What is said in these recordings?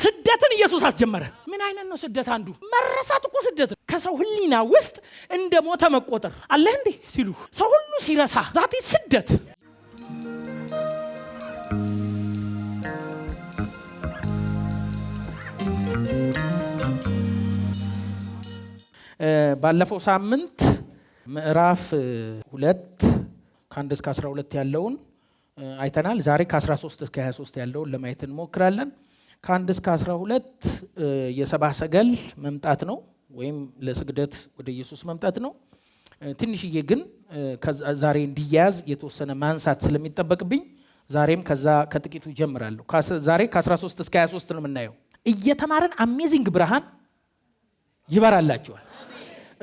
ስደትን ኢየሱስ አስጀመረ። ምን አይነት ነው ስደት? አንዱ መረሳት እኮ ስደት ከሰው ህሊና ውስጥ እንደ ሞተ መቆጠር አለ እንዴ ሲሉ ሰው ሁሉ ሲረሳ ዛቲ ስደት። ባለፈው ሳምንት ምዕራፍ 2 ከ1 እስከ 12 ያለውን አይተናል። ዛሬ ከ13 እስከ 23 ያለውን ለማየት እንሞክራለን። ከ1 እስከ 12 የሰብአ ሰገል መምጣት ነው ወይም ለስግደት ወደ ኢየሱስ መምጣት ነው። ትንሽዬ ግን ዛሬ እንዲያዝ የተወሰነ ማንሳት ስለሚጠበቅብኝ ዛሬም ከዛ ከጥቂቱ ጀምራለሁ። ዛሬ ከ13 እስከ 23 ነው የምናየው። እየተማረን አሜዚንግ ብርሃን ይበራላችኋል።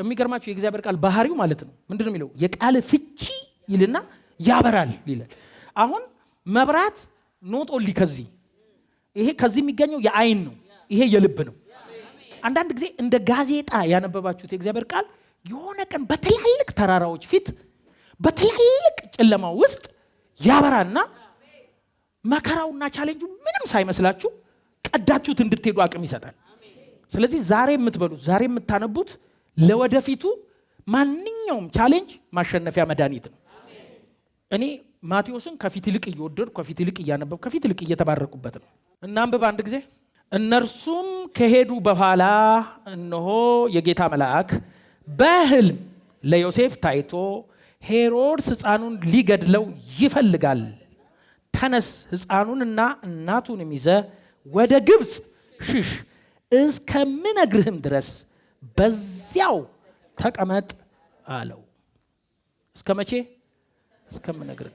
የሚገርማችሁ የእግዚአብሔር ቃል ባህሪው ማለት ነው ምንድነው የሚለው? የቃል ፍቺ ይልና ያበራል ይላል። አሁን መብራት ኖጦሊ ይሄ ከዚህ የሚገኘው የአይን ነው፣ ይሄ የልብ ነው። አንዳንድ ጊዜ እንደ ጋዜጣ ያነበባችሁት የእግዚአብሔር ቃል የሆነ ቀን በትላልቅ ተራራዎች ፊት በትላልቅ ጨለማ ውስጥ ያበራና መከራውና ቻሌንጁ ምንም ሳይመስላችሁ ቀዳችሁት እንድትሄዱ አቅም ይሰጣል። ስለዚህ ዛሬ የምትበሉት ዛሬ የምታነቡት ለወደፊቱ ማንኛውም ቻሌንጅ ማሸነፊያ መድኃኒት ነው። እኔ ማቴዎስን ከፊት ይልቅ እየወደድኩ ከፊት ይልቅ እያነበብኩ ከፊት ይልቅ እየተባረኩበት ነው። እናንብብ አንድ ጊዜ። እነርሱም ከሄዱ በኋላ እነሆ የጌታ መልአክ በሕልም ለዮሴፍ ታይቶ ሄሮድስ ሕፃኑን ሊገድለው ይፈልጋል፣ ተነስ፣ ሕፃኑንና እናቱንም ይዘህ ወደ ግብፅ ሽሽ፣ እስከምነግርህም ድረስ በዚያው ተቀመጥ አለው። እስከ መቼ? እስከምነግርህ።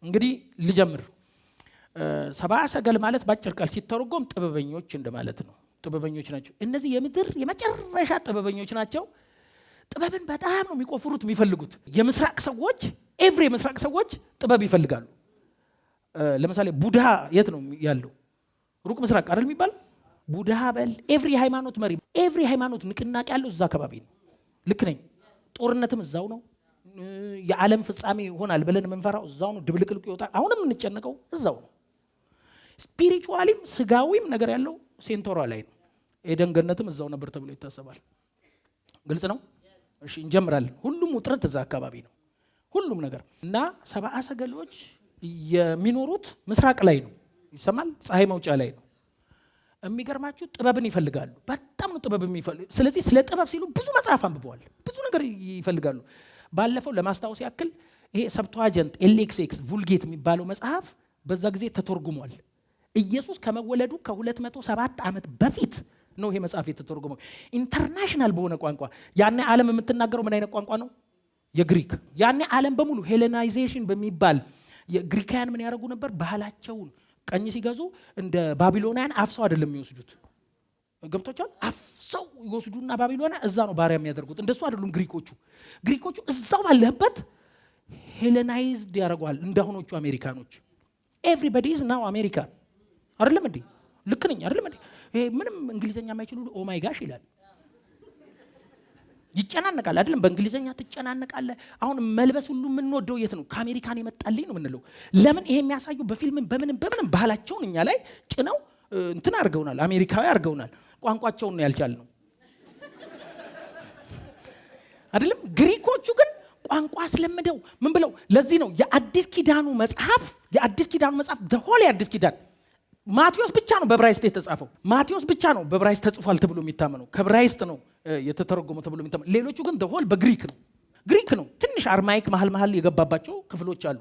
እንግዲህ ልጀምር። ሰብአ ሰገል ማለት ባጭር ቃል ሲተረጎም ጥበበኞች እንደማለት ነው። ጥበበኞች ናቸው እነዚህ፣ የምድር የመጨረሻ ጥበበኞች ናቸው። ጥበብን በጣም ነው የሚቆፍሩት የሚፈልጉት። የምስራቅ ሰዎች ኤቭሪ የምስራቅ ሰዎች ጥበብ ይፈልጋሉ። ለምሳሌ ቡድሃ የት ነው ያለው? ሩቅ ምስራቅ አይደል የሚባል? ቡድሃ በል ኤቭሪ ሃይማኖት መሪ፣ ኤቭሪ ሃይማኖት ንቅናቄ ያለው እዛ አካባቢ ነው። ልክ ነኝ። ጦርነትም እዛው ነው። የዓለም ፍጻሜ ይሆናል ብለን የምንፈራው እዛው ነው። ድብልቅልቁ ይወጣል። አሁንም የምንጨነቀው እዛው ነው። ስፒሪቹዋሊም ስጋዊም ነገር ያለው ሴንቶሯ ላይ ነው። ኤደን ገነትም እዛው ነበር ተብሎ ይታሰባል። ግልጽ ነው። እሺ እንጀምራለን። ሁሉም ውጥረት እዛ አካባቢ ነው ሁሉም ነገር። እና ሰብአ ሰገሎች የሚኖሩት ምስራቅ ላይ ነው። ይሰማል። ፀሐይ መውጫ ላይ ነው። የሚገርማችሁ ጥበብን ይፈልጋሉ። በጣም ነው ጥበብ የሚፈልጉ። ስለዚህ ስለ ጥበብ ሲሉ ብዙ መጽሐፍ አንብበዋል። ብዙ ነገር ይፈልጋሉ። ባለፈው ለማስታወስ ያክል ይሄ ሰብቷጀንት ኤልኤክስኤክስ ቡልጌት የሚባለው መጽሐፍ በዛ ጊዜ ተተርጉሟል። ኢየሱስ ከመወለዱ ከ207 ዓመት በፊት ነው ይሄ መጽሐፍ የተተረጎመው። ኢንተርናሽናል በሆነ ቋንቋ። ያኔ ዓለም የምትናገረው ምን አይነት ቋንቋ ነው? የግሪክ። ያኔ ዓለም በሙሉ ሄሌናይዜሽን በሚባል የግሪካውያን ምን ያደርጉ ነበር? ባህላቸውን ቀኝ ሲገዙ እንደ ባቢሎናውያን አፍሰው አይደለም የሚወስዱት። ገብቶቻል? አፍሰው ይወስዱና ባቢሎናውያን እዛ ነው ባሪያ የሚያደርጉት። እንደሱ አይደሉም ግሪኮቹ። ግሪኮቹ እዛው ባለበት ሄሌናይዝድ ያደርጓል። እንደሆኖቹ አሜሪካኖች ኤቭሪባዲ ኢዝ ናው አሜሪካን አይደለም እንዴ? ልክ ነኝ አይደለም እንዴ? ምንም እንግሊዘኛ የማይችሉ ኦ ማይ ጋሽ ይላል። ይጨናነቃል አይደለም? በእንግሊዘኛ ትጨናነቃለህ። አሁን መልበስ ሁሉ የምንወደው የት ነው? ከአሜሪካን የመጣልኝ ነው የምንለው። ለምን? ይሄ የሚያሳዩ በፊልም በምንም ባህላቸውን እኛ ላይ ጭነው እንትን አድርገውናል። አሜሪካዊ አድርገውናል። ቋንቋቸውን ነው ያልቻልነው አይደለም? ግሪኮቹ ግን ቋንቋ አስለምደው ምን ብለው። ለዚህ ነው የአዲስ ኪዳኑ መጽሐፍ ዘሆል የአዲስ ኪዳን ማቴዎስ ብቻ ነው በዕብራይስጥ የተጻፈው። ማቴዎስ ብቻ ነው በዕብራይስጥ ተጽፏል ተብሎ የሚታመነው። ከዕብራይስጥ ነው የተተረጎመው ተብሎ የሚታመነው። ሌሎቹ ግን ዘሆል በግሪክ ነው። ትንሽ አርማይክ መሃል የገባባቸው ክፍሎች አሉ።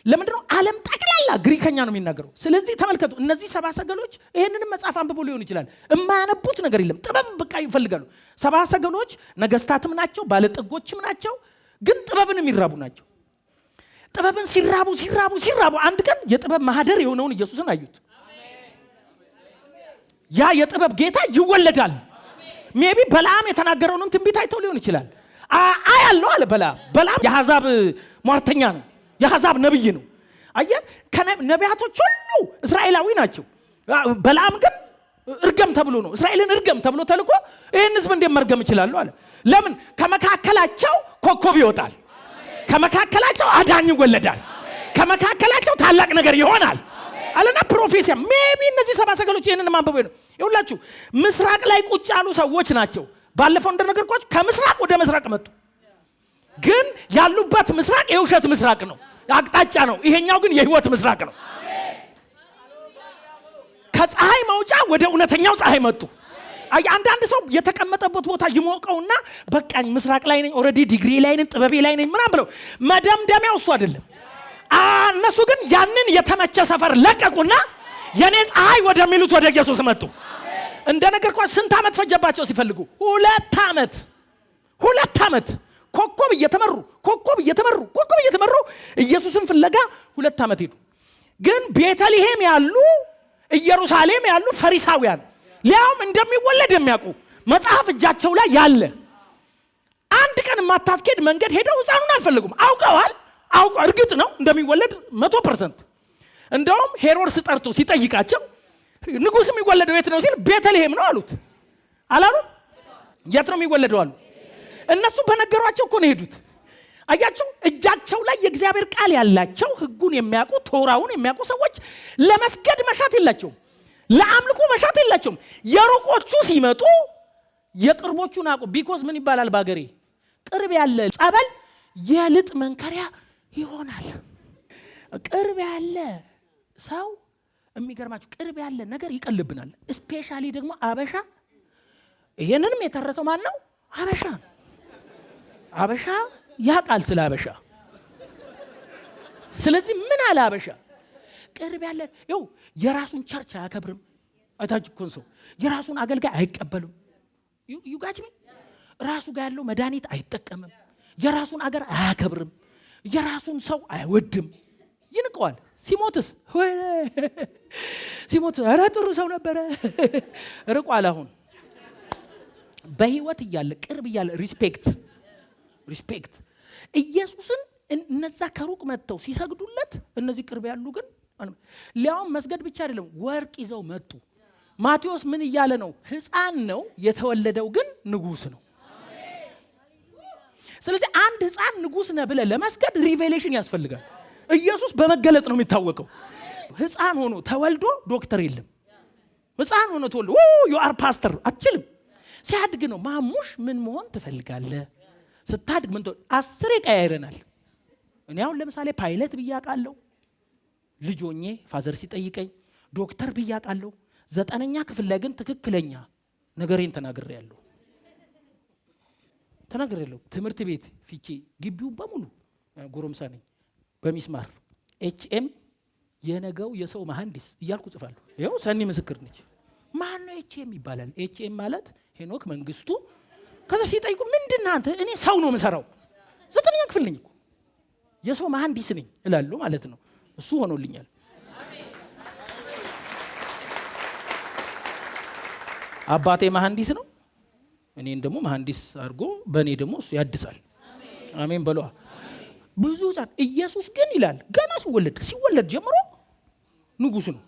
ለምንድን ነው? ዓለም ጠቅላላ ግሪከኛ ነው የሚናገረው። ስለዚህ ተመልከቱ፣ እነዚህ ሰብአ ሰገሎች ይሄንንም መጽሐፍ አንብቦ ሊሆን ይችላል። የማያነቡት ነገር የለም። ጥበብ በቃ ይፈልጋሉ። ሰብአ ሰገሎች ነገስታትም ናቸው፣ ባለጠጎችም ናቸው፣ ግን ጥበብን የሚራቡ ናቸው። ጥበብን ሲራቡ አንድ ቀን የጥበብ ማህደር የሆነውን ኢየሱስን አዩት። ያ የጥበብ ጌታ ይወለዳል። ሜቢ በለዓም የተናገረውን ትንቢት አይተው ሊሆን ይችላል። አያለው አለ በለዓም የአሕዛብ ሟርተኛ ነው፣ የአሕዛብ ነብይ ነው። አየህ፣ ነቢያቶች ሁሉ እስራኤላዊ ናቸው። በለዓም ግን እርገም ተብሎ ነው፣ እስራኤልን እርገም ተብሎ ተልኮ ይህን ህዝብ እንዴት መርገም ይችላሉ አለ። ለምን? ከመካከላቸው ኮከብ ይወጣል፣ ከመካከላቸው አዳኝ ይወለዳል፣ ከመካከላቸው ታላቅ ነገር ይሆናል። አለና ፕሮፌሲያ ሜቢ እነዚህ ሰባ ሰገሎች ይሄንን ማንበብ ነው። ይኸውላችሁ ምስራቅ ላይ ቁጭ ያሉ ሰዎች ናቸው። ባለፈው እንደነገርኳችሁ ከምስራቅ ወደ ምስራቅ መጡ። ግን ያሉበት ምስራቅ የውሸት ምስራቅ ነው፣ አቅጣጫ ነው። ይሄኛው ግን የህይወት ምስራቅ ነው። ከፀሐይ መውጫ ወደ እውነተኛው ፀሐይ መጡ። አንዳንድ ሰው የተቀመጠበት ቦታ ይሞቀውና በቃኝ ምስራቅ ላይ ነኝ፣ ኦሬዲ ዲግሪ ላይ ነኝ፣ ጥበቤ ላይ ነኝ ምናምን ብለው መደምደሚያው እሱ አይደለም። እነሱ ግን ያንን የተመቸ ሰፈር ለቀቁና የኔ ፀሐይ ወደሚሉት ወደ ኢየሱስ መጡ። እንደነገርኳችሁ ስንት ዓመት ፈጀባቸው ሲፈልጉ? 2 ዓመት ኮከብ እየተመሩ ኢየሱስን ፍለጋ 2 ዓመት ሄዱ። ግን ቤተልሔም ያሉ ኢየሩሳሌም ያሉ ፈሪሳውያን ሊያውም እንደሚወለድ የሚያውቁ መጽሐፍ እጃቸው ላይ ያለ አንድ ቀን ማታስኬድ መንገድ ሄደው ሕፃኑን አልፈልጉም። አውቀዋል እርግጥ ነው እንደሚወለድ 100%። እንደውም ሄሮድስ ጠርቶ ሲጠይቃቸው ንጉስ የሚወለደው የት ነው ሲል ቤተልሔም ነው አሉት። አላሉም? የት ነው የሚወለደው አሉ። እነሱ በነገሯቸው እኮ ነው ሄዱት። አያቸው እጃቸው ላይ የእግዚአብሔር ቃል ያላቸው ሕጉን የሚያውቁ ቶራውን የሚያውቁ ሰዎች ለመስገድ መሻት የላቸውም፣ ለአምልኮ መሻት የላቸውም። የሩቆቹ ሲመጡ የቅርቦቹን አቁ። ቢኮዝ ምን ይባላል ባገሬ ቅርብ ያለ ጸበል የልጥ መንከሪያ ይሆናል። ቅርብ ያለ ሰው የሚገርማችሁ ቅርብ ያለ ነገር ይቀልብናል። ስፔሻሊ ደግሞ አበሻ። ይሄንንም የተረተው ማን ነው? አበሻ። አበሻ ያቃል ስለ አበሻ። ስለዚህ ምን አለ አበሻ ቅርብ ያለ ይው የራሱን ቸርች አያከብርም። አይታችሁ እኮ ሰው የራሱን አገልጋይ አይቀበልም። ዩጋችሚ ራሱ ጋር ያለው መድኃኒት አይጠቀምም። የራሱን አገር አያከብርም። የራሱን ሰው አይወድም፣ ይንቀዋል። ሲሞት ኧረ ጥሩ ሰው ነበረ ርቋል። አሁን በህይወት እያለ ቅርብ እያለ ሪስፔክት ኢየሱስን እነዛ ከሩቅ መጥተው ሲሰግዱለት እነዚህ ቅርብ ያሉ ግን ሊያውም መስገድ ብቻ አይደለም ወርቅ ይዘው መጡ። ማቴዎስ ምን እያለ ነው? ሕፃን ነው የተወለደው ግን ንጉስ ነው። ስለዚህ አንድ ሕፃን ንጉስ ነው ብለ ለመስገድ ሪቬሌሽን ያስፈልጋል። ኢየሱስ በመገለጥ ነው የሚታወቀው። ሕፃን ሆኖ ተወልዶ ዶክተር የለም። ሕፃን ሆኖ ተወልዶ ዩ አር ፓስተር አትችልም። ሲያድግ ነው ማሙሽ ምን መሆን ትፈልጋለህ? ስታድግ ምን 10 ይቀያይረናል። እኔ አሁን ለምሳሌ ፓይለት ብያቃለሁ ልጆኜ ፋዘር ሲጠይቀኝ፣ ዶክተር ብያቃለሁ 9ኛ ክፍል ላይ ግን ትክክለኛ ነገሬን ተናግሬያለሁ። ትምህርት ቤት ፊቼ ግቢው በሙሉ ጎረምሳ ነኝ። በሚስማር ኤችኤም የነገው የሰው መሐንዲስ እያልኩ ጽፋለሁ። ይኸው ሰኒ ምስክር ነች። ማን ነው ኤችኤም ይባላል? ኤችኤም ማለት ሄኖክ መንግስቱ። ከዛ ሲጠይቁ ምንድነው አንተ? እኔ ሰው ነው የምሰራው 9ኛ ክፍል ነኝ እኮ የሰው መሐንዲስ ነኝ እላለሁ ማለት ነው። እሱ ሆኖልኛል። አባቴ መሐንዲስ ነው፣ እኔን ደግሞ መሐንዲስ አድርጎ በእኔ ደግሞ እሱ ያድሳል። አሜን በሏ። ብዙ ዛን ኢየሱስ ግን ይላል ገና ሲወለድ ጀምሮ ንጉስ ነው።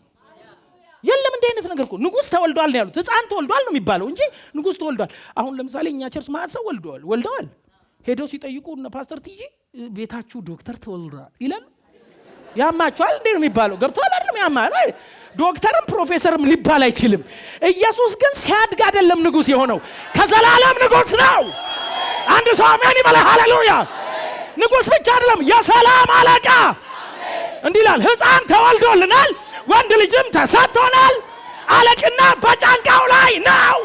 የለም እንደ አይነት ነገር እኮ ንጉስ ተወልዷል ነው ያሉት። ሕፃን ተወልዷል ነው የሚባለው እንጂ ንጉስ ተወልዷል። አሁን ለምሳሌ እኛ ቸርች ማለት ሰው ወልደዋል። ሄደው ሲጠይቁ እነ ፓስተር ቲጂ ቤታችሁ ዶክተር ተወልዷል ይላል። ያማቸዋል እንዴ ነው የሚባለው? ገብቷል አይደለም? ያማል ዶክተርም ፕሮፌሰርም ሊባል አይችልም። ኢየሱስ ግን ሲያድግ አይደለም ንጉስ የሆነው፣ ከዘላለም ንጉስ ነው። አንድ ሰው አሜን ይበል። ሃሌሉያ። ንጉስ ብቻ አይደለም የሰላም አለቃ። እንዲህ ይላል ሕፃን ተወልዶልናል፣ ወንድ ልጅም ተሰጥቶናል፣ አለቅና በጫንቃው ላይ ነው።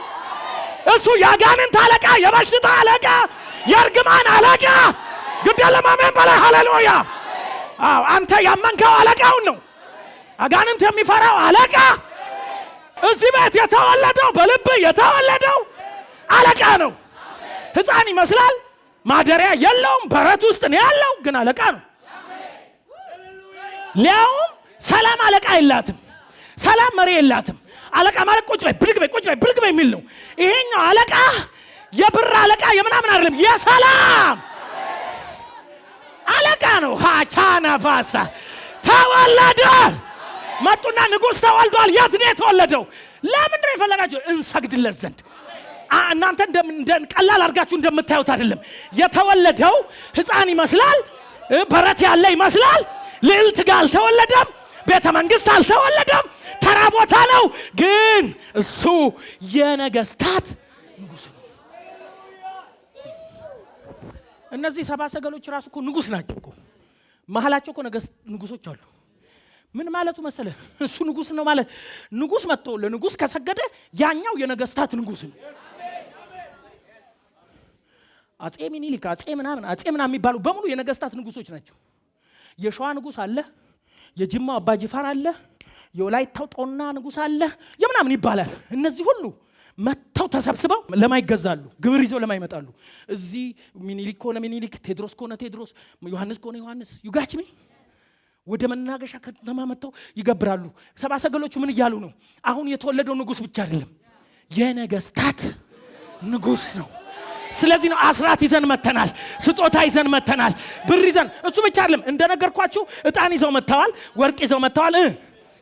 እሱ ያጋንንት አለቃ፣ የበሽታ አለቃ፣ የእርግማን አለቃ። ግዴለም አሜን በል። ሃሌሉያ። አንተ ያመንከው አለቃውን ነው። አጋንንት የሚፈራው አለቃ እዚህ ቤት የተወለደው በልብ የተወለደው አለቃ ነው። ሕፃን ይመስላል፣ ማደሪያ የለውም፣ በረት ውስጥ ነው ያለው፣ ግን አለቃ ነው። ሊያውም ሰላም አለቃ የላትም፣ ሰላም መሪ የላትም። አለቃ ማለት ቁጭ በይ ብድግ በይ የሚል ነው። ይሄኛው አለቃ የብር አለቃ የምናምን አይደለም፣ የሰላም አለቃ ነው። ሃቻና ፋሳ ተወለደ። መጡና ንጉስ ተወልዷል። የት ነው የተወለደው? ለምንድን ነው የፈለጋችሁ? እንሰግድለት ዘንድ። እናንተ ቀላል አድርጋችሁ እንደምታዩት አይደለም። የተወለደው ሕፃን ይመስላል፣ በረት ያለ ይመስላል። ልዕልት ጋር አልተወለደም፣ ቤተ መንግስት አልተወለደም፣ ተራ ቦታ ነው። ግን እሱ የነገስታት ንጉስ ነው። እነዚህ ሰብአ ሰገሎች ራሱ እኮ ንጉስ ናቸው እኮ። መሐላቸው እኮ ንጉሶች አሉ። ምን ማለቱ መሰለ? እሱ ንጉስ ነው ማለት ንጉስ መጥቶ ለንጉስ ከሰገደ ያኛው የነገስታት ንጉስ ነው። አጼ ሚኒሊክ አጼ ምናምን የሚባሉ በሙሉ የነገስታት ንጉሶች ናቸው። የሸዋ ንጉስ አለ፣ የጅማው አባጅፋር አለ፣ የወላይታው ጦና ንጉስ አለ፣ የምናምን ይባላል። እነዚህ ሁሉ መጥተው ተሰብስበው ለማይገዛሉ፣ ግብር ይዘው ለማይመጣሉ። እዚህ ሚኒሊክ ከሆነ ሚኒሊክ፣ ቴድሮስ ከሆነ ቴድሮስ፣ ዮሐንስ ከሆነ ዮሐንስ ዩጋችሚ ወደ መናገሻ ከተማ መጥተው ይገብራሉ። ሰብአ ሰገሎቹ ምን እያሉ ነው? አሁን የተወለደው ንጉስ ብቻ አይደለም፣ የነገስታት ንጉስ ነው። ስለዚህ ነው አስራት ይዘን መተናል፣ ስጦታ ይዘን መተናል፣ ብር ይዘን። እሱ ብቻ አይደለም፣ እንደነገርኳችሁ ዕጣን ይዘው መጥተዋል፣ ወርቅ ይዘው መጥተዋል፣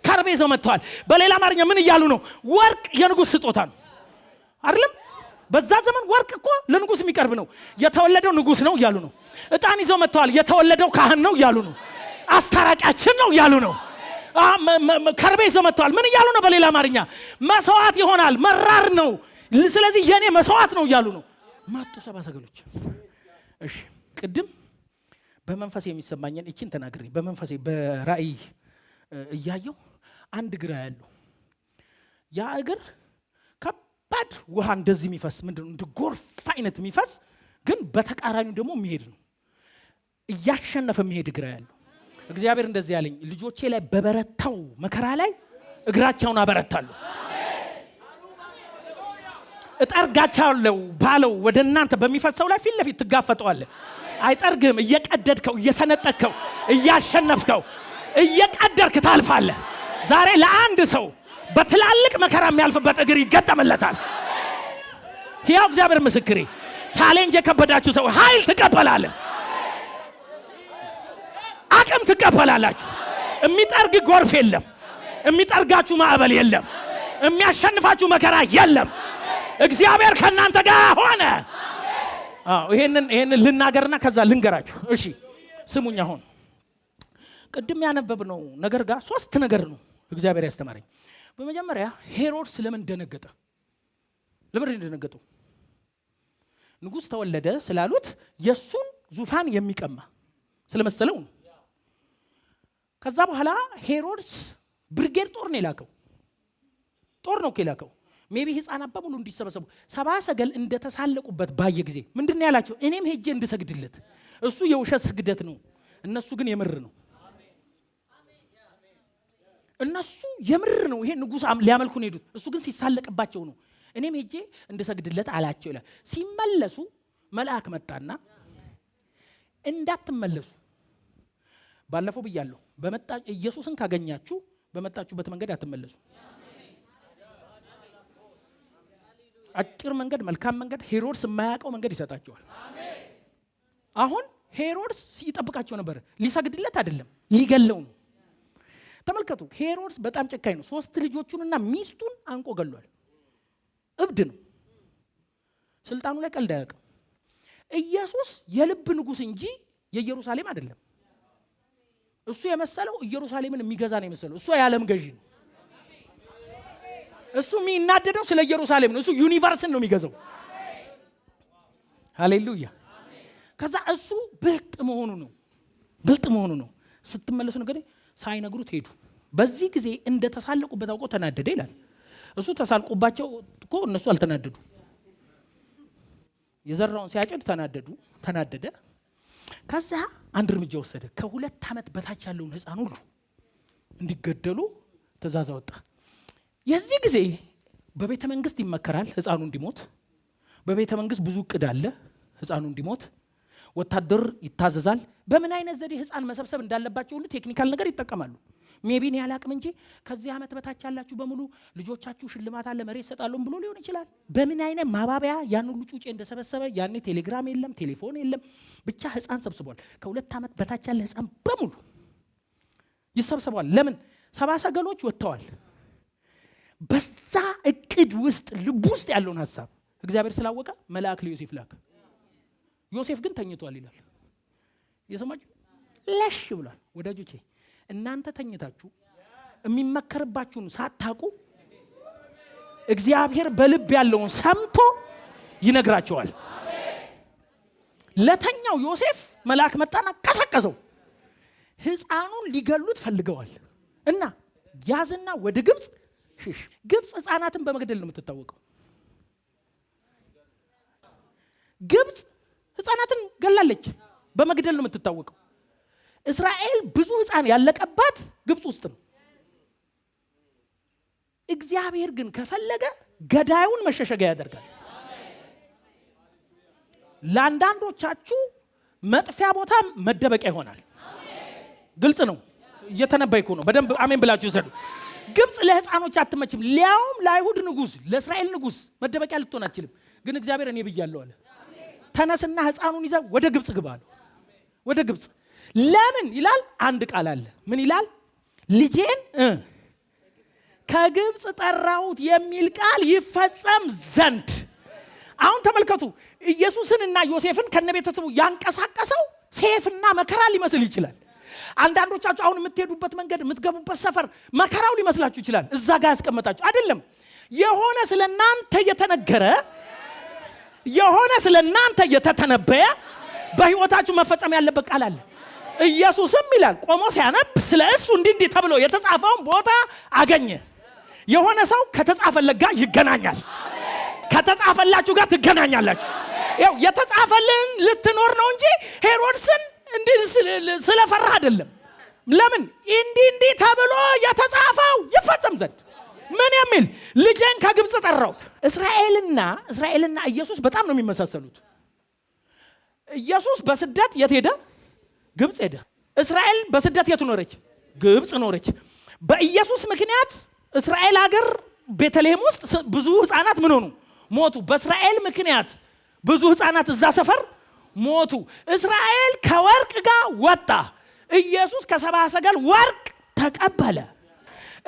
ከርቤ ይዘው መጥተዋል። በሌላ አማርኛ ምን እያሉ ነው? ወርቅ የንጉስ ስጦታ ነው አይደለም? በዛ ዘመን ወርቅ እኮ ለንጉስ የሚቀርብ ነው። የተወለደው ንጉስ ነው እያሉ ነው። ዕጣን ይዘው መጥተዋል፣ የተወለደው ካህን ነው እያሉ ነው። አስታራቂያችን ነው እያሉ ነው። ከርቤ ይዘው መጥተዋል። ምን እያሉ ነው? በሌላ አማርኛ መስዋዕት ይሆናል፣ መራር ነው። ስለዚህ የኔ መስዋዕት ነው እያሉ ነው። መጡ ሰብአ ሰገሎች። እሺ ቅድም በመንፈስ የሚሰማኝን እቺን ተናግሬ በመንፈሴ በራእይ እያየው አንድ እግር ያለው ያ እግር ከባድ ውሃ እንደዚህ የሚፈስ ምንድነው እንደ ጎርፍ አይነት የሚፈስ ግን በተቃራኒው ደግሞ የሚሄድ ነው። እያሸነፈ የሚሄድ እግር ያለው እግዚአብሔር እንደዚህ ያለኝ ልጆቼ ላይ በበረታው መከራ ላይ እግራቸውን አበረታለሁ። እጠርጋቻለሁ ባለው ወደ እናንተ በሚፈሰው ላይ ፊት ለፊት ትጋፈጠዋለህ። አይጠርግም። እየቀደድከው እየሰነጠከው እያሸነፍከው እየቀደርክ ታልፋለህ። ዛሬ ለአንድ ሰው በትላልቅ መከራ የሚያልፍበት እግር ይገጠምለታል። ሕያው እግዚአብሔር ምስክሬ፣ ቻሌንጅ የከበዳችሁ ሰው ኃይል ትቀበላለህ፣ አቅም ትቀበላላችሁ። የሚጠርግ ጎርፍ የለም፣ የሚጠርጋችሁ ማዕበል የለም፣ የሚያሸንፋችሁ መከራ የለም። እግዚአብሔር ከናንተ ጋር ሆነ። ይሄንን ልናገርና ከዛ ልንገራችሁ። እሺ ስሙኝ። አሁን ቅድም ያነበብነው ነገር ጋር ሶስት ነገር ነው እግዚአብሔር ያስተማረኝ። በመጀመሪያ ሄሮድስ ለምን ደነገጠ? ለምን እንደደነገጠው? ንጉስ ተወለደ ስላሉት የሱን ዙፋን የሚቀማ ስለመሰለው ነው። ከዛ በኋላ ሄሮድስ ብርጌድ ጦር ነው የላከው። ጦር ነው የላከው። ሜቢ ህፃናት በሙሉ እንዲሰበሰቡ ሰብአ ሰገል እንደተሳለቁበት ባየ ጊዜ ምንድነው ያላቸው? እኔም ሄጄ እንድሰግድለት። እሱ የውሸት ስግደት ነው፣ እነሱ ግን የምር ነው። እነሱ የምር ነው ይሄ ንጉስ ሊያመልኩ ነው ሄዱት። እሱ ግን ሲሳለቅባቸው ነው። እኔም ሄጄ እንድሰግድለት አላቸው ይላል። ሲመለሱ መልአክ መጣና እንዳትመለሱ ባለፈው ብያለሁ፣ ኢየሱስን ካገኛችሁ በመጣችሁበት መንገድ አትመለሱ። አጭር መንገድ፣ መልካም መንገድ፣ ሄሮድስ የማያውቀው መንገድ ይሰጣቸዋል። አሁን ሄሮድስ ይጠብቃቸው ነበር። ሊሰግድለት አይደለም፣ ሊገለው ነው። ተመልከቱ፣ ሄሮድስ በጣም ጨካኝ ነው። 3 ልጆቹንና ሚስቱን አንቆ ገሏል። እብድ ነው። ስልጣኑ ላይ ቀልድ አያውቅም። ኢየሱስ የልብ ንጉስ እንጂ የኢየሩሳሌም አይደለም። እሱ የመሰለው ኢየሩሳሌምን የሚገዛ ነው የመሰለው። እሱ የዓለም ገዢ ነው። እሱ የሚናደደው ስለ ኢየሩሳሌም ነው። እሱ ዩኒቨርስን ነው የሚገዛው። ሃሌሉያ። ከዛ እሱ ብልጥ መሆኑ ነው። ስትመለሱ ነገር ሳይነግሩት ሄዱ። በዚህ ጊዜ እንደተሳለቁበት አውቆ ተናደደ ይላል። እሱ ተሳልቁባቸው እኮ እነሱ አልተናደዱ። የዘራውን ሲያጭድ ተናደደ። ከዛ አንድ እርምጃ ወሰደ። ከ2 ዓመት በታች ያለውን ህፃን ሁሉ እንዲገደሉ ትእዛዝ ወጣ። የዚህ ጊዜ በቤተ መንግስት ይመከራል ህፃኑ እንዲሞት። በቤተ መንግስት ብዙ እቅድ አለ ህፃኑ እንዲሞት። ወታደር ይታዘዛል። በምን አይነት ዘዴ ህፃን መሰብሰብ እንዳለባቸው ሁሉ ቴክኒካል ነገር ይጠቀማሉ። ሜቢ ነው ያላቅም እንጂ ከዚህ ዓመት በታች ያላችሁ በሙሉ ልጆቻችሁ ሽልማት አለ መሬት ሰጣሉም ብሎ ሊሆን ይችላል። በምን አይነት ማባቢያ ያን ሁሉ ጩጬ እንደሰበሰበ ያኔ ቴሌግራም የለም፣ ቴሌፎን የለም፣ ብቻ ህፃን ሰብስቧል። ከ2 ዓመት በታች ያለ ህፃን በሙሉ ይሰብሰባል። ለምን? ሰብአ ሰገሎች ወጥተዋል። በዛ እቅድ ውስጥ ልብ ውስጥ ያለውን ሐሳብ እግዚአብሔር ስላወቀ መልአክ ለዮሴፍ ላከ። ዮሴፍ ግን ተኝቷል ይላል። የሰማችሁ ለሽ ብሏል። ወዳጆቼ እናንተ ተኝታችሁ የሚመከርባችሁን ሳታውቁ እግዚአብሔር በልብ ያለውን ሰምቶ ይነግራቸዋል። ለተኛው ዮሴፍ መልአክ መጣና ቀሰቀሰው። ሕፃኑን ሊገሉት ፈልገዋል እና ያዝና ወደ ግብጽ ሽሽ። ግብጽ ሕፃናትን በመግደል ነው የምትታወቀው። ግብጽ ሕፃናትን ገላለች፣ በመግደል ነው የምትታወቀው። እስራኤል ብዙ ሕፃን ያለቀባት ግብጽ ውስጥ ነው። እግዚአብሔር ግን ከፈለገ ገዳዩን መሸሸጊያ ያደርጋል። ለአንዳንዶቻችሁ መጥፊያ ቦታ መደበቂያ ይሆናል። ግልጽ ነው፣ እየተነበይኩ ነው። በደንብ አሜን ብላችሁ ይሰዱ። ግብጽ ለሕፃኖች አትመችም። ሊያውም ለአይሁድ ንጉስ፣ ለእስራኤል ንጉስ መደበቂያ ልትሆን አትችልም። ግን እግዚአብሔር እኔ ብያለሁ አለ። ተነስና ሕፃኑን ይዘህ ወደ ግብጽ ግባ አለ። ወደ ግብጽ ለምን ይላል? አንድ ቃል አለ። ምን ይላል? ልጄን ከግብጽ ጠራሁት የሚል ቃል ይፈጸም ዘንድ። አሁን ተመልከቱ፣ ኢየሱስንና ዮሴፍን ከነቤተሰቡ ያንቀሳቀሰው ሰይፍና መከራ ሊመስል ይችላል። አንዳንዶቻችሁ አሁን የምትሄዱበት መንገድ፣ የምትገቡበት ሰፈር መከራው ሊመስላችሁ ይችላል። እዛ ጋር ያስቀመጣችሁ አይደለም። የሆነ ስለናንተ የተነገረ፣ የሆነ ስለናንተ የተተነበየ በህይወታችሁ መፈጸም ያለበት ቃል አለ። ኢየሱስም ይላል ቆሞ ሲያነብ ስለ እሱ እንዲህ ተብሎ የተጻፈውን ቦታ አገኘ። የሆነ ሰው ከተጻፈለት ጋር ይገናኛል። ከተጻፈላችሁ ጋር ትገናኛላችሁ። ያው የተጻፈልን ልትኖር ነው እንጂ ሄሮድስን እንዲህ ስለፈራ አይደለም። ለምን? እንዲህ ተብሎ የተጻፈው ይፈጸም ዘንድ። ምን የሚል? ልጄን ከግብጽ ጠራሁት። እስራኤልና ኢየሱስ በጣም ነው የሚመሳሰሉት። ኢየሱስ በስደት የት ሄደ? ግብጽ ሄደ። እስራኤል በስደት የት ኖረች? ግብጽ ኖረች። በኢየሱስ ምክንያት እስራኤል ሀገር ቤተልሔም ውስጥ ብዙ ሕፃናት ምን ሆኑ? ሞቱ። በእስራኤል ምክንያት ብዙ ሕፃናት እዛ ሰፈር ሞቱ። እስራኤል ከወርቅ ጋር ወጣ። ኢየሱስ ከሰብአ ሰገል ወርቅ ተቀበለ።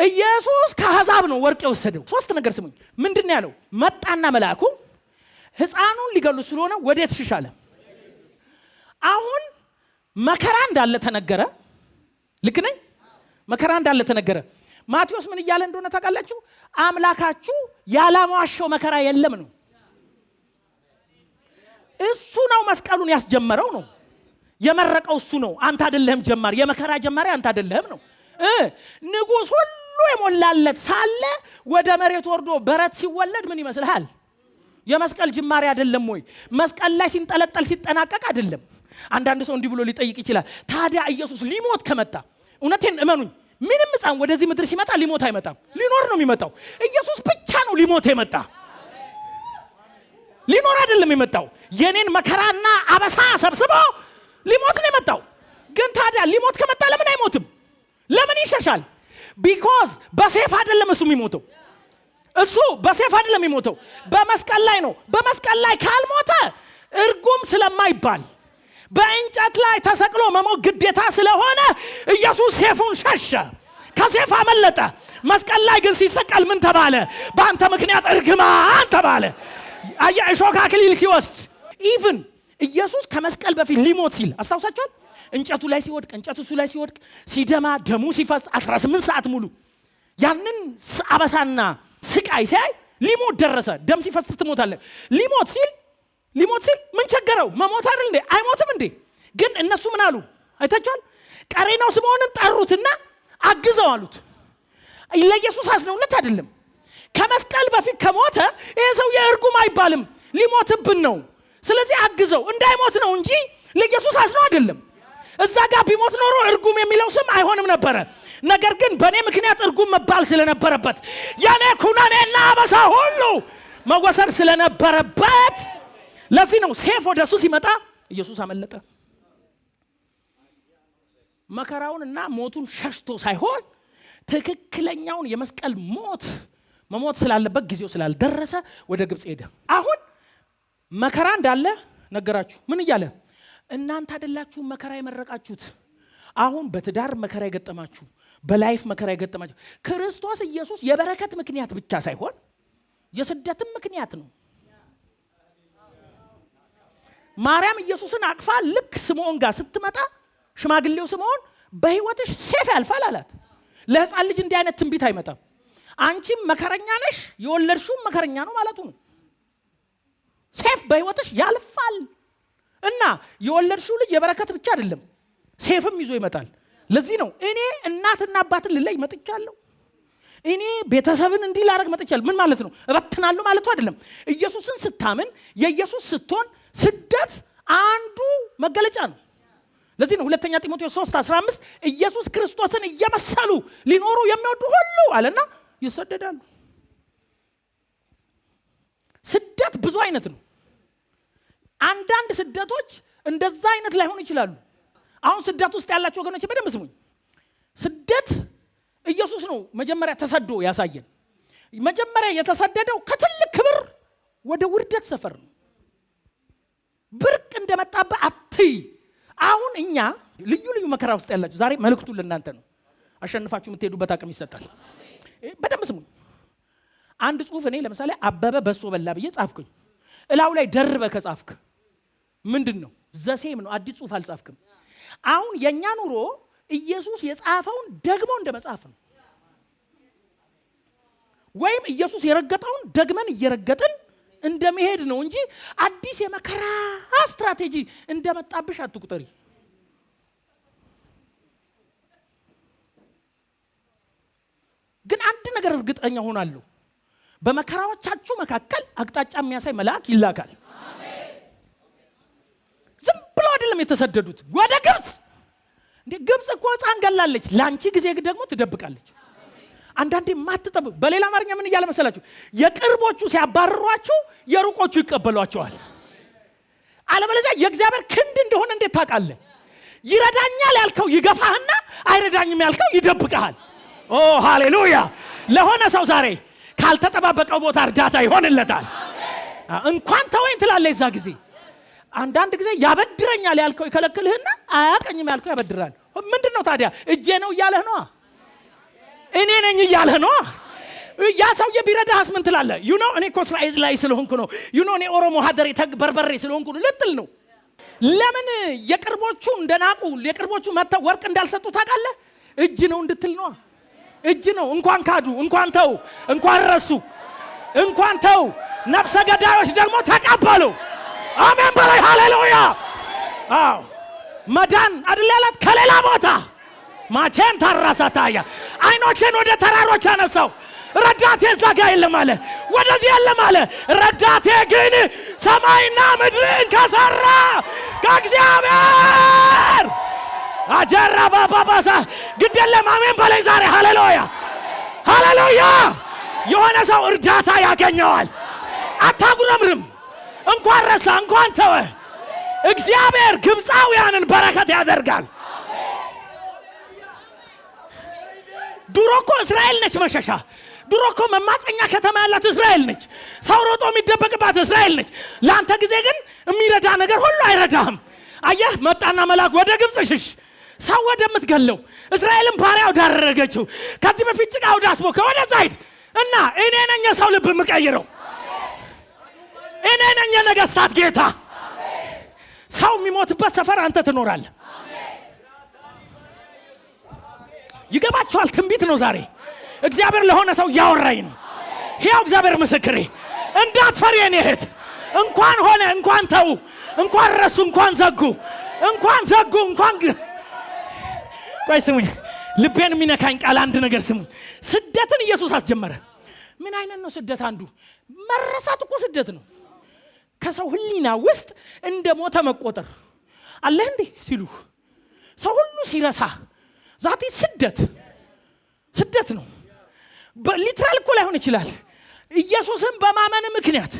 ኢየሱስ ከአሕዛብ ነው ወርቅ የወሰደው። ሶስት ነገር ስሙኝ። ምንድን ያለው? መጣና መልአኩ ሕፃኑን ሊገሉ ስለሆነ ወዴት ሽሽ አለ። አሁን መከራ እንዳለ ተነገረ። ልክ ነኝ? መከራ እንዳለ ተነገረ። ማቴዎስ ምን እያለ እንደሆነ ታውቃላችሁ? አምላካችሁ ያላሟሸው መከራ የለም ነው። እሱ ነው መስቀሉን ያስጀመረው ነው። የመረቀው እሱ ነው። አንተ አይደለህም ጀማሪ። የመከራ ጀማሪ አንተ አይደለህም ነው። ንጉስ ሁሉ የሞላለት ሳለ ወደ መሬት ወርዶ በረት ሲወለድ ምን ይመስልሃል? የመስቀል ጅማሬ አይደለም ወይ? መስቀል ላይ ሲንጠለጠል ሲጠናቀቅ አይደለም። አንዳንድ ሰው እንዲህ ብሎ ሊጠይቅ ይችላል። ታዲያ ኢየሱስ ሊሞት ከመጣ፣ እውነቴን እመኑኝ፣ ምንም ሕፃን ወደዚህ ምድር ሲመጣ ሊሞት አይመጣም፣ ሊኖር ነው የሚመጣው። ኢየሱስ ብቻ ነው ሊሞት የመጣ፣ ሊኖር አይደለም የመጣው። የኔን መከራና አበሳ ሰብስቦ ሊሞት ነው የመጣው። ግን ታዲያ ሊሞት ከመጣ ለምን አይሞትም? ለምን ይሸሻል? ቢኮዝ በሰይፍ አይደለም እሱ የሚሞተው። እሱ በሰይፍ አይደለም የሚሞተው፣ በመስቀል ላይ ነው። በመስቀል ላይ ካልሞተ እርጉም ስለማይባል በእንጨት ላይ ተሰቅሎ መሞት ግዴታ ስለሆነ ኢየሱስ ሰይፉን ሸሸ፣ ከሰይፍ አመለጠ። መስቀል ላይ ግን ሲሰቀል ምን ተባለ? በአንተ ምክንያት እርግማን ተባለ። እሾህ አክሊል ሲወስድ ኢቭን ኢየሱስ ከመስቀል በፊት ሊሞት ሲል አስታውሳችኋል? እንጨቱ ላይ ሲወድቅ ሲደማ ደሙ ሲፈስ 18 ሰዓት ሙሉ ያንን አበሳና ስቃይ ሲያይ ሊሞት ደረሰ። ደም ሲፈስ ትሞታለህ። ሊሞት ሲል ምን ቸገረው? መሞት አይደል እንዴ? አይሞትም እንዴ? ግን እነሱ ምን አሉ አይታችኋል? ቀሬናው ስምዖንን ጠሩትና አግዘው አሉት። ለኢየሱስ አዝነውለት አይደለም። ከመስቀል በፊት ከሞተ ይሄ ሰው የእርጉም አይባልም፣ ሊሞትብን ነው። ስለዚህ አግዘው እንዳይሞት ነው እንጂ ለኢየሱስ አዝነው አይደለም። እዛ ጋር ቢሞት ኖሮ እርጉም የሚለው ስም አይሆንም ነበረ። ነገር ግን በእኔ ምክንያት እርጉም መባል ስለነበረበት የኔ ኩነኔና አበሳ ሁሉ መወሰድ ስለነበረበት ለዚህ ነው ሰይፍ ወደሱ ሲመጣ ኢየሱስ አመለጠ። መከራውንና ሞቱን ሸሽቶ ሳይሆን ትክክለኛውን የመስቀል መሞት ስላለበት ጊዜው ስላልደረሰ ወደ ግብጽ ሄደ። አሁን መከራ እንዳለ ነገራችሁ። ምን እያለ? እናንተ አይደላችሁ መከራ የመረቃችሁት። አሁን በትዳር መከራ የገጠማችሁ፣ በላይፍ መከራ የገጠማችሁ። ክርስቶስ ኢየሱስ የበረከት ምክንያት ብቻ ሳይሆን የስደትም ምክንያት ነው። ማርያም ኢየሱስን አቅፋ ልክ ስምዖን ጋር ስትመጣ ሽማግሌው ስምዖን በህይወትሽ ሰይፍ ያልፋል አላት። ለሕፃን ልጅ እንዲህ አይነት ትንቢት አይመጣም። አንቺም መከረኛ ነሽ የወለድሽው መከረኛ ነው ማለቱ ነው። ሴፍ በህይወትሽ ያልፋል እና የወለድሽው ልጅ የበረከት ብቻ አይደለም ሴፍም ይዞ ይመጣል። ለዚህ ነው እኔ እናትና አባትን ልለይ መጥቻለሁ፣ እኔ ቤተሰብን እንዲህ ላደርግ መጥቻለሁ። ምን ማለት ነው? እበትናለሁ ማለቱ አይደለም። ኢየሱስን ስታምን የኢየሱስ ስትሆን ስደት አንዱ መገለጫ ነው። ለዚህ ነው ሁለተኛ ጢሞቴዎስ 3:15 ኢየሱስ ክርስቶስን እየመሰሉ ሊኖሩ የሚወዱ ሁሉ አለና ይሰደዳሉ። ስደት ብዙ አይነት ነው። አንዳንድ ስደቶች እንደዛ አይነት ላይሆኑ ይችላሉ። አሁን ስደት ውስጥ ያላችሁ ወገኖች በደንብ ስሙኝ። ስደት ኢየሱስ ነው መጀመሪያ ተሰዶ ያሳየን። መጀመሪያ የተሰደደው ከትልቅ ክብር ወደ ውርደት ሰፈር ነው። ብርቅ እንደመጣበት አትይ። አሁን እኛ ልዩ ልዩ መከራ ውስጥ ያላችሁ ዛሬ መልእክቱ ለእናንተ ነው። አሸንፋችሁ የምትሄዱበት አቅም ይሰጣል። በደንብ ስሙኝ። አንድ ጽሁፍ እኔ ለምሳሌ አበበ በሶ በላ ብዬ ጻፍኩኝ። እላው ላይ ደርበ ከጻፍክ ምንድነው? ዘሴም ነው። አዲስ ጽሁፍ አልጻፍክም። አሁን የኛ ኑሮ ኢየሱስ የጻፈውን ደግሞ እንደመጻፍ ነው። ወይም ኢየሱስ የረገጠውን ደግመን እየረገጥን እንደመሄድ ነው እንጂ አዲስ የመከራ ስትራቴጂ እንደመጣብሽ አትቁጠሪ። ግን አንድ ነገር እርግጠኛ ሆናለሁ፣ በመከራዎቻችሁ መካከል አቅጣጫ የሚያሳይ መልአክ ይላካል። ዝም ብለው አይደለም የተሰደዱት ወደ ግብጽ። እንዴ ግብጽ እኮ ሕፃን ገላለች፣ ላንቺ ጊዜ ደግሞ ትደብቃለች። አንዳንዴ ማትጠብቅ። በሌላ አማርኛ ምን እያለ መሰላችሁ? የቅርቦቹ ሲያባርሯችሁ የሩቆቹ ይቀበሏቸዋል። አለበለዚያ የእግዚአብሔር ክንድ እንደሆነ እንዴት ታውቃለህ? ይረዳኛል ያልከው ይገፋህና አይረዳኝም ያልከው ይደብቅሃል። ኦ ሃሌሉያ! ለሆነ ሰው ዛሬ ካልተጠባበቀው ቦታ እርዳታ ይሆንለታል። እንኳን ተወኝ ትላለህ። እዛ ጊዜ አንዳንድ ጊዜ ያበድረኛል ያልከው ይከለክልህና አያቀኝም ያልከው ያበድራል። ምንድነው ታዲያ? እጄ ነው እያለህ ነው፣ እኔ ነኝ እያለህ ነው። ያ ሰውዬ ቢረዳህስ ምን ትላለህ? ዩ ኖ እኔ እኮ እስራኤል ላይ ስለሆንኩ ነው፣ ዩ ኖ እኔ ኦሮሞ ሀደሬ በርበሬ ስለሆንኩ ነው ልትል ነው። ለምን የቅርቦቹ እንደናቁ የቅርቦቹ መተው ወርቅ እንዳልሰጡ ታውቃለህ? እጅ ነው እንድትል ነው። እጅ ነው። እንኳን ካዱ፣ እንኳን ተው፣ እንኳን ረሱ፣ እንኳን ተው። ነፍሰ ገዳዮች ደግሞ ተቀበሉ። አሜን በላይ ሃሌሉያ። አዎ መዳን አይደል ያላት ከሌላ ቦታ ማቼም ታራሳታያ። አይኖችን ወደ ተራሮች አነሳው። ረዳቴ እዛ ጋር የለም አለ፣ ወደዚህ የለም አለ። ረዳቴ ግን ሰማይና ምድርን ከሰራ ከእግዚአብሔር አጀራ ባባባሳ ግደለም። አሜን በላይ ዛሬ ሃሌሉያ ሃሌሉያ። የሆነ ሰው እርዳታ ያገኘዋል። አታጉረምርም። እንኳን ረሳ እንኳን ተወ። እግዚአብሔር ግብፃውያንን በረከት ያደርጋል። ድሮ እኮ እስራኤል ነች መሸሻ። ድሮ እኮ መማፀኛ ከተማ ያላት እስራኤል ነች። ሰው ሮጦ የሚደበቅባት እስራኤል ነች። ለአንተ ጊዜ ግን የሚረዳ ነገር ሁሉ አይረዳህም። አየህ መጣና መልአክ ወደ ግብፅ ሽሽ፣ ሰው ወደምትገለው እስራኤልን ባሪያው ዳረገችው። ከዚህ በፊት ጭቃ ወደ አስቦከ ወደዛ ሂድ እና እኔ ነኝ የሰው ልብ የምቀይረው። እኔ ነኝ የነገስታት ጌታ። ሰው የሚሞትበት ሰፈር አንተ ትኖራለህ። ይገባችኋል? ትንቢት ነው ዛሬ እግዚአብሔር ለሆነ ሰው ያወራኝ ነው። ሕያው እግዚአብሔር ምስክሬ። እንዳትፈሪ የኔ እህት። እንኳን ሆነ እንኳን ተው፣ እንኳን ረሱ፣ እንኳን ዘጉ፣ እንኳን ቆይ ስሙኝ፣ ልቤን የሚነካኝ ቃል አንድ ነገር ስሙኝ። ስደትን ኢየሱስ አስጀመረ። ምን አይነት ነው ስደት? አንዱ መረሳት እኮ ስደት ነው። ከሰው ህሊና ውስጥ እንደ ሞተ መቆጠር አለ እንዴ ሲሉ ሰው ሁሉ ሲረሳ ዛቲ ስደት ነው። ሊትራል እኮ ላይሆን ይችላል። ኢየሱስን በማመን ምክንያት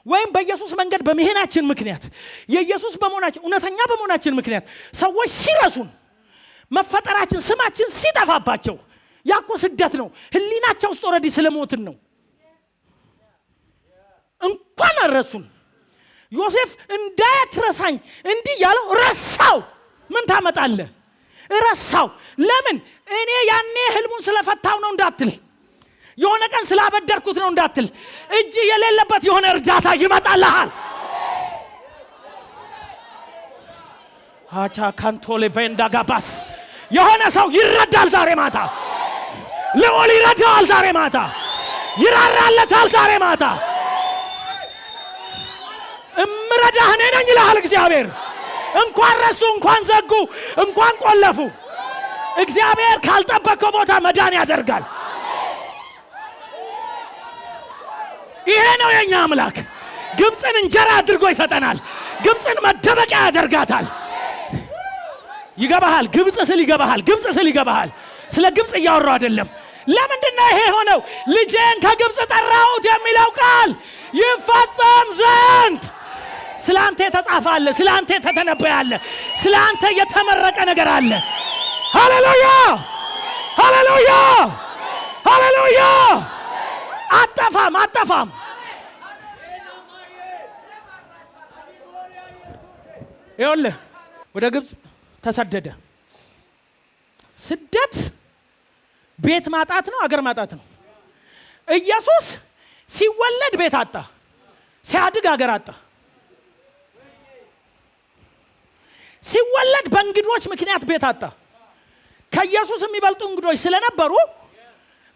ወይም በኢየሱስ መንገድ በመሄናችን ምክንያት የኢየሱስ በመሆናችን እውነተኛ በመሆናችን ምክንያት ሰዎች ሲረሱን፣ መፈጠራችን ስማችን ሲጠፋባቸው ያኮ ስደት ነው። ህሊናቸው ውስጥ ኦሬዲ ስለሞትን ነው። እንኳን አረሱን። ዮሴፍ እንዳያትረሳኝ እንዲህ ያለው ረሳው። ምን ታመጣለህ? ረሳው። ለምን? እኔ ያኔ ህልሙን ስለፈታው ነው እንዳትል፣ የሆነ ቀን ስላበደርኩት ነው እንዳትል፣ እጅ የሌለበት የሆነ እርዳታ ይመጣልሃል። አቻ ካንቶሌ ቬንዳ ጋባስ የሆነ ሰው ይረዳል ዛሬ ማታ። ልዑል ይረዳዋል ዛሬ ማታ፣ ይራራለታል ዛሬ ማታ። እምረዳህ እኔ ነኝ ይልሃል እግዚአብሔር። እንኳን ረሱ፣ እንኳን ዘጉ፣ እንኳን ቆለፉ፣ እግዚአብሔር ካልጠበቀው ቦታ መዳን ያደርጋል። ይሄ ነው የኛ አምላክ። ግብፅን እንጀራ አድርጎ ይሰጠናል። ግብፅን መደበቂያ ያደርጋታል። ይገባሃል? ግብፅ ስል ይገባሃል? ግብፅ ስል ይገባሃል? ስለ ግብፅ እያወራው አይደለም። ለምንድነው ይሄ ሆነው? ልጄን ከግብፅ ጠራሁት የሚለው ቃል ይፈጸም ዘንድ ስላንተ የተጻፈ አለ፣ ስላንተ የተተነበየ አለ፣ ስላንተ የተመረቀ ነገር አለ። ሃሌሉያ ሃሌሉያ ሃሌሉያ። አጠፋም ይኸውልህ ወደ ግብፅ ተሰደደ። ስደት ቤት ማጣት ነው፣ አገር ማጣት ነው። ኢየሱስ ሲወለድ ቤት አጣ፣ ሲያድግ አገር አጣ። ሲወለድ በእንግዶች ምክንያት ቤት አጣ። ከኢየሱስ የሚበልጡ እንግዶች ስለነበሩ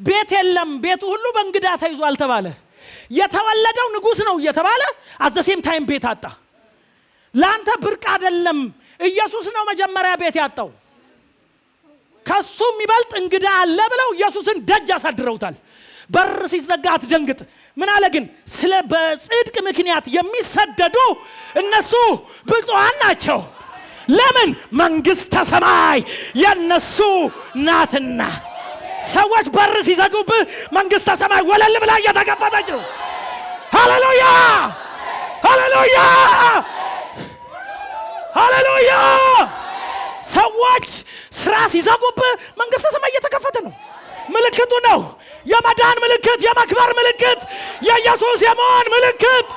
ቤት የለም፣ ቤቱ ሁሉ በእንግዳ ተይዟል ተባለ። የተወለደው ንጉሥ ነው እየተባለ አዘሴም ታይም ቤት አጣ። ላንተ ብርቅ አይደለም፣ ኢየሱስ ነው መጀመሪያ ቤት ያጣው። ከሱ የሚበልጥ እንግዳ አለ ብለው ኢየሱስን ደጅ አሳድረውታል። በር ሲዘጋ አትደንግጥ። ምን አለ ግን? ስለ በጽድቅ ምክንያት የሚሰደዱ እነሱ ብፁዓን ናቸው። ለምን? መንግሥተ ሰማይ የነሱ ናትና። ሰዎች በር ሲዘጉብህ መንግሥተ ሰማይ ወለል ብላ እየተከፈተች ነው። ሃሌሉያ ሃሌሉያ ሃሌሉያ። ሰዎች ስራ ሲዘጉብህ መንግሥተ ሰማይ እየተከፈተ ነው። ምልክቱ ነው። የመዳን ምልክት፣ የመክበር ምልክት፣ የኢየሱስ የመሆን ምልክት።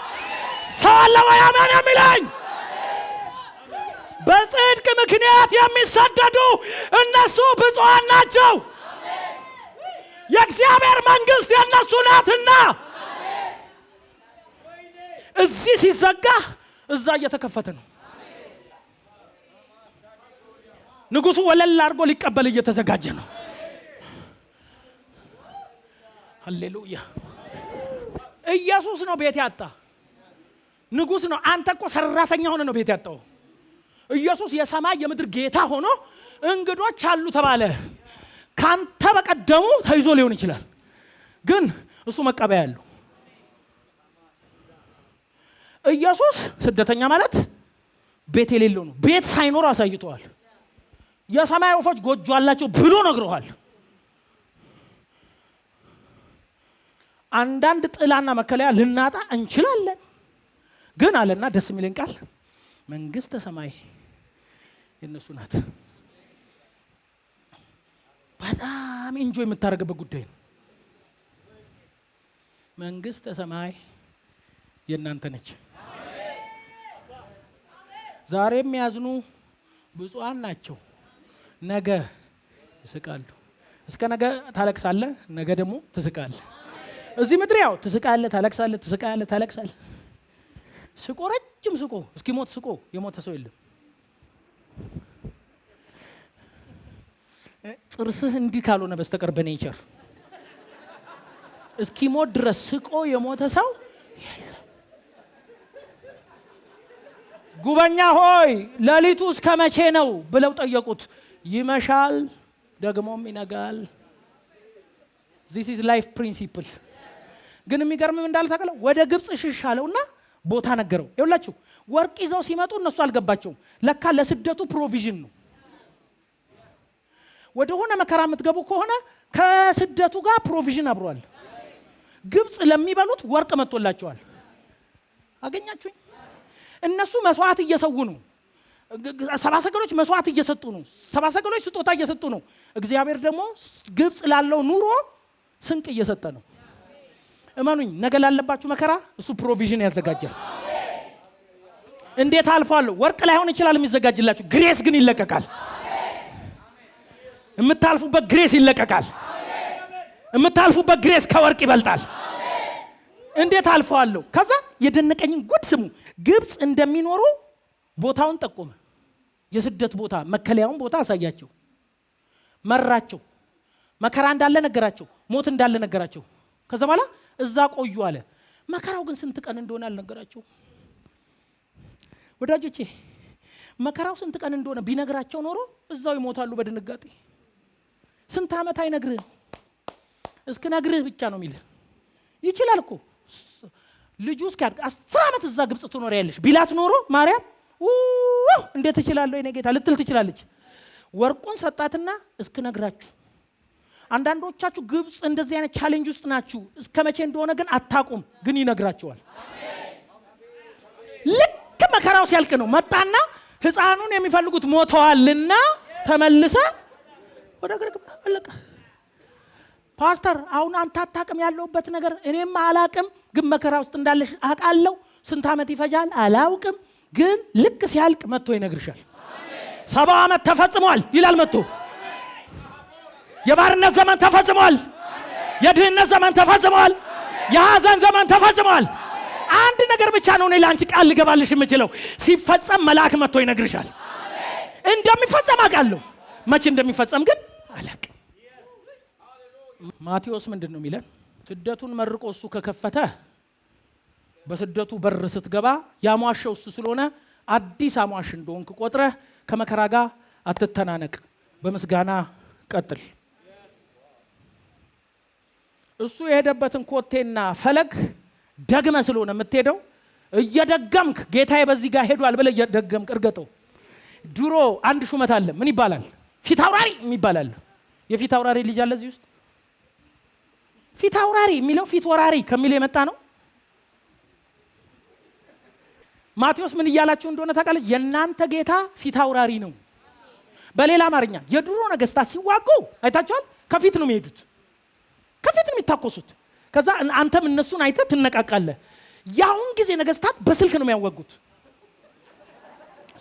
ሰው አለ ወይ አሜን የሚለኝ? በጽድቅ ምክንያት የሚሰደዱ እነሱ ብፁዓን ናቸው። የእግዚአብሔር መንግሥት የነሱ ናትና። እዚህ ሲዘጋ እዛ እየተከፈተ ነው። ንጉሱ ወለል አድርጎ ሊቀበል እየተዘጋጀ ነው። ሃሌሉያ። ኢየሱስ ነው ቤት ያጣ፣ ንጉስ ነው። አንተ እኮ ሰራተኛ ሆነ ነው ቤት ያጣው። ኢየሱስ የሰማይ የምድር ጌታ ሆኖ እንግዶች አሉ ተባለ። ካንተ በቀደሙ ተይዞ ሊሆን ይችላል፣ ግን እሱ መቀበያ ያለው። ኢየሱስ ስደተኛ ማለት ቤት የሌለው ነው። ቤት ሳይኖር አሳይቷል። የሰማይ ወፎች ጎጆ አላቸው ብሎ ነግረዋል። አንዳንድ ጥላና መከለያ ልናጣ እንችላለን፣ ግን አለና ደስ የሚለን ቃል መንግሥተ ሰማይ የነሱ ናት። በጣም ኢንጆይ የምታደርግበት ጉዳይ ነው። መንግሥተ ሰማይ የእናንተ ነች። ዛሬ የሚያዝኑ ብፁዓን ናቸው፣ ነገ ይስቃሉ። እስከ ነገ ታለቅሳለህ፣ ነገ ደግሞ ትስቃለህ። እዚህ ምድር ያው ትስቃለህ፣ ታለቅሳለህ፣ ትስቃለህ፣ ታለቅሳለህ። ስቆ ረጅም ስቆ እስኪሞት ስቆ የሞተ ሰው የለም። ጥርስህ እንዲህ ካልሆነ በስተቀር በኔቸር እስኪሞት ድረስ ስቆ የሞተ ሰው የለም። ጉበኛ ሆይ ሌሊቱ እስከ መቼ ነው ብለው ጠየቁት። ይመሻል ደግሞም ይነጋል። this is life principle። ግን የሚገርምም እንዳልታቀለው ወደ ግብጽ ሽሽ አለውና ቦታ ነገረው። ይኸውላችሁ ወርቅ ይዘው ሲመጡ እነሱ አልገባቸውም። ለካ ለስደቱ ፕሮቪዥን ነው። ወደ ሆነ መከራ የምትገቡ ከሆነ ከስደቱ ጋር ፕሮቪዥን አብሯል። ግብጽ ለሚበሉት ወርቅ መጥቶላቸዋል። አገኛችሁኝ? እነሱ መስዋዕት እየሰው ነው። ሰባ ሰገሎች መስዋዕት እየሰጡ ነው። ሰባ ሰገሎች ስጦታ እየሰጡ ነው። እግዚአብሔር ደግሞ ግብጽ ላለው ኑሮ ስንቅ እየሰጠ ነው። እመኑኝ ነገ ላለባችሁ መከራ እሱ ፕሮቪዥን ያዘጋጃል። እንዴት አልፏለሁ? ወርቅ ላይሆን ይችላል የሚዘጋጅላችሁ፣ ግሬስ ግን ይለቀቃል። የምታልፉበት ግሬስ ይለቀቃል። የምታልፉበት ግሬስ ከወርቅ ይበልጣል። እንዴት አልፏለሁ? ከዛ የደነቀኝን ጉድ ስሙ። ግብጽ እንደሚኖሩ ቦታውን ጠቆመ። የስደት ቦታ መከለያውን ቦታ አሳያቸው፣ መራቸው። መከራ እንዳለ ነገራቸው፣ ሞት እንዳለ ነገራቸው። ከዛ በኋላ እዛ ቆዩ አለ። መከራው ግን ስንት ቀን እንደሆነ አልነገራቸው። ወዳጆቼ መከራው ስንት ቀን እንደሆነ ቢነግራቸው ኖሮ እዛው ይሞታሉ በድንጋጤ። ስንት ዓመት አይነግርህ፣ እስክነግርህ ብቻ ነው የሚል። ይችላል እኮ ልጁ እስኪያድግ 10 ዓመት እዛ ግብጽ ትኖሪያለሽ ቢላት ኖሮ ማርያም እንዴት እችላለሁ የኔ ጌታ ልትል ትችላለች። ወርቁን ሰጣትና እስክነግራችሁ። አንዳንዶቻችሁ ግብጽ እንደዚህ አይነት ቻሌንጅ ውስጥ ናችሁ። እስከመቼ እንደሆነ ግን አታቁም፣ ግን ይነግራችኋል። ልክ መከራው ሲያልቅ ነው መጣና ህፃኑን የሚፈልጉት ሞተዋልና ተመልሰ ወደ ግርግም አለቀ። ፓስተር አሁን አንተ አታቅም ያለውበት ነገር እኔም አላቅም፣ ግን መከራ ውስጥ እንዳለሽ አቃለው። ስንት ዓመት ይፈጃል አላውቅም፣ ግን ልክ ሲያልቅ መጥቶ ይነግርሻል። 70 ዓመት ተፈጽሟል ይላል መጥቶ። የባርነት ዘመን ተፈጽሟል፣ የድህነት ዘመን ተፈጽሟል፣ የሐዘን ዘመን ተፈጽሟል። አንድ ነገር ብቻ ነው እኔ ላንቺ ቃል ልገባልሽ የምችለው፣ ሲፈጸም መልአክ መጥቶ ይነግርሻል። እንደሚፈጸም አውቃለሁ፣ መቼ እንደሚፈጸም ግን አላውቅም። ማቴዎስ ምንድነው የሚለን? ስደቱን መርቆ እሱ ከከፈተ በስደቱ በር ስትገባ ያሟሸው እሱ ስለሆነ አዲስ አሟሽ እንደሆንክ ቆጥረህ ከመከራ ጋር አትተናነቅ፣ በምስጋና ቀጥል። እሱ የሄደበትን ኮቴና ፈለግ ደግመ ስለሆነ የምትሄደው እየደገምክ ጌታዬ በዚህ ጋር ሄዷል ብለህ እየደገምክ እርገጠው። ድሮ አንድ ሹመት አለ፣ ምን ይባላል? ፊት አውራሪ የሚባል። የፊት አውራሪ ልጅ አለ እዚህ ውስጥ። ፊት አውራሪ የሚለው ፊት ወራሪ ከሚል የመጣ ነው። ማቴዎስ ምን እያላችሁ እንደሆነ ታውቃለህ? የእናንተ ጌታ ፊት አውራሪ ነው። በሌላ አማርኛ የድሮ ነገስታት ሲዋጉ አይታችኋል? ከፊት ነው የሚሄዱት፣ ከፊት ነው የሚታኮሱት። ከዛ አንተም እነሱን አይተህ ትነቃቃለህ። ያሁን ጊዜ ነገስታት በስልክ ነው የሚያወጉት።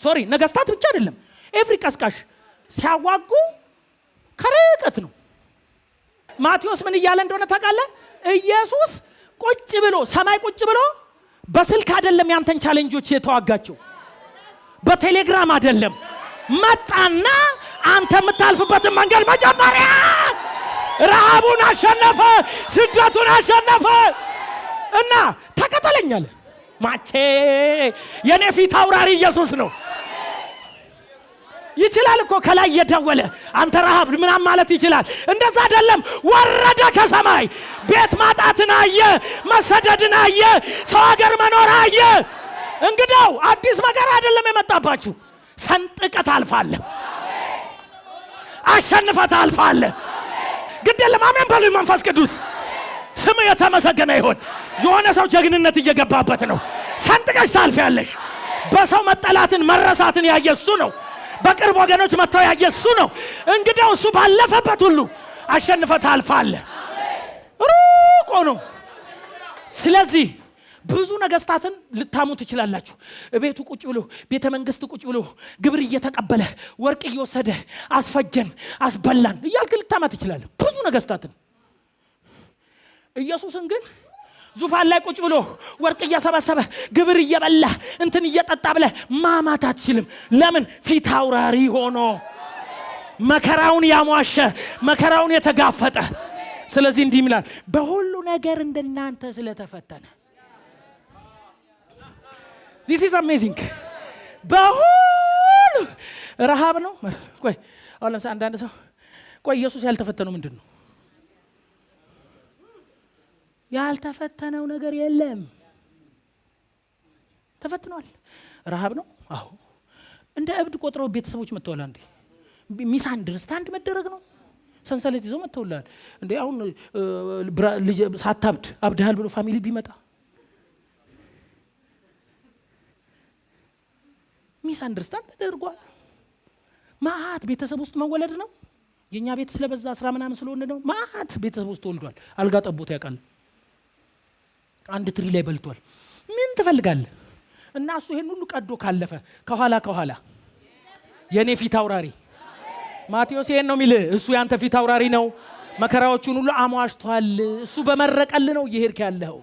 ሶሪ ነገስታት ብቻ አይደለም፣ ኤቭሪ ቀስቃሽ ሲያዋጉ ከርቀት ነው። ማቴዎስ ምን እያለ እንደሆነ ታውቃለህ? ኢየሱስ ቁጭ ብሎ ሰማይ ቁጭ ብሎ በስልክ አይደለም ያንተን ቻሌንጆች የተዋጋቸው፣ በቴሌግራም አይደለም። መጣና አንተ የምታልፍበትን መንገድ መጀመሪያ ረሃቡን አሸነፈ፣ ስደቱን አሸነፈ እና ተከተለኛል። ማቼ የኔ ፊት አውራሪ ኢየሱስ ነው። ይችላል እኮ ከላይ የደወለ አንተ ረሃብ ምናምን ማለት ይችላል። እንደዛ አይደለም። ወረደ ከሰማይ፣ ቤት ማጣትን አየ፣ መሰደድን አየ፣ ሰው ሀገር መኖር አየ። እንግዳው አዲስ መከራ አይደለም የመጣባችሁ፣ ሰንጥቀት አልፋለህ፣ አሸንፈት አልፋለህ። ግዴለም አሜን በሉ። መንፈስ ቅዱስ ስም የተመሰገነ ይሁን። የሆነ ሰው ጀግንነት እየገባበት ነው። ሰንጥቀሽ ታልፊያለሽ። በሰው መጠላትን መረሳትን ያየ እሱ ነው። በቅርብ ወገኖች መጥተው ያየ እሱ ነው። እንግዲያው እሱ ባለፈበት ሁሉ አሸንፈህ ታልፋለህ። ሩቅ ነው። ስለዚህ ብዙ ነገስታትን ልታሙ ትችላላችሁ። ቤቱ ቁጭ ብሎ ቤተ መንግስት ቁጭ ብሎ ግብር እየተቀበለ ወርቅ እየወሰደ አስፈጀን አስበላን እያልክ ልታማ ትችላለህ ብዙ ነገስታትን። ኢየሱስን ግን ዙፋን ላይ ቁጭ ብሎ ወርቅ እየሰበሰበ ግብር እየበላ እንትን እየጠጣ ብለ ማማት አትችልም። ለምን? ፊት አውራሪ ሆኖ መከራውን ያሟሸ መከራውን የተጋፈጠ። ስለዚህ እንዲህ ይላል፣ በሁሉ ነገር እንደናንተ ስለተፈተነ። This is amazing። በሁሉ ረሃብ ነው። ቆይ አሁን ለምሳሌ አንዳንድ ሰው ቆይ ኢየሱስ ያልተፈተነው ምንድን ነው? ያልተፈተነው ነገር የለም። ተፈትኗል። ረሃብ ነው። አዎ እንደ እብድ ቆጥረው ቤተሰቦች መጥተዋል። አንዴ ሚስ አንደርስታንድ መደረግ ነው። ሰንሰለት ይዘው መጥተውላል። እንዴ አሁን ልጅ ሳታብድ አብድሃል ብሎ ፋሚሊ ቢመጣ ሚስ አንደርስታንድ ተደርጓል። ማአት ቤተሰብ ውስጥ መወለድ ነው። የኛ ቤት ስለበዛ 10 ምናምን ስለሆነ ነው። ማአት ቤተሰብ ውስጥ ተወልዷል። አልጋ ጠቦት ያውቃል። አንድ ትሪ ላይ በልቷል። ምን ትፈልጋለህ? እና እሱ ይሄን ሁሉ ቀዶ ካለፈ ከኋላ የኔ ፊት አውራሪ ማቴዎስ ይሄን ነው የሚል። እሱ ያንተ ፊት አውራሪ ነው። መከራዎቹን ሁሉ አሟሽቷል። እሱ በመረቀል ነው እየሄድክ ያለው።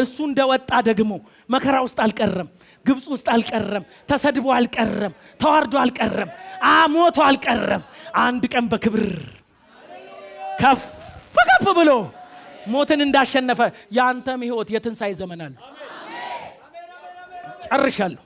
እሱ እንደወጣ ደግሞ መከራ ውስጥ አልቀረም፣ ግብጽ ውስጥ አልቀረም፣ ተሰድቦ አልቀረም፣ ተዋርዶ አልቀረም፣ አሞቶ አልቀረም። አንድ ቀን በክብር ከፍ ከፍ ብሎ ሞትን እንዳሸነፈ ያንተም ህይወት የትንሣኤ ዘመን አለ። ጨርሻለሁ።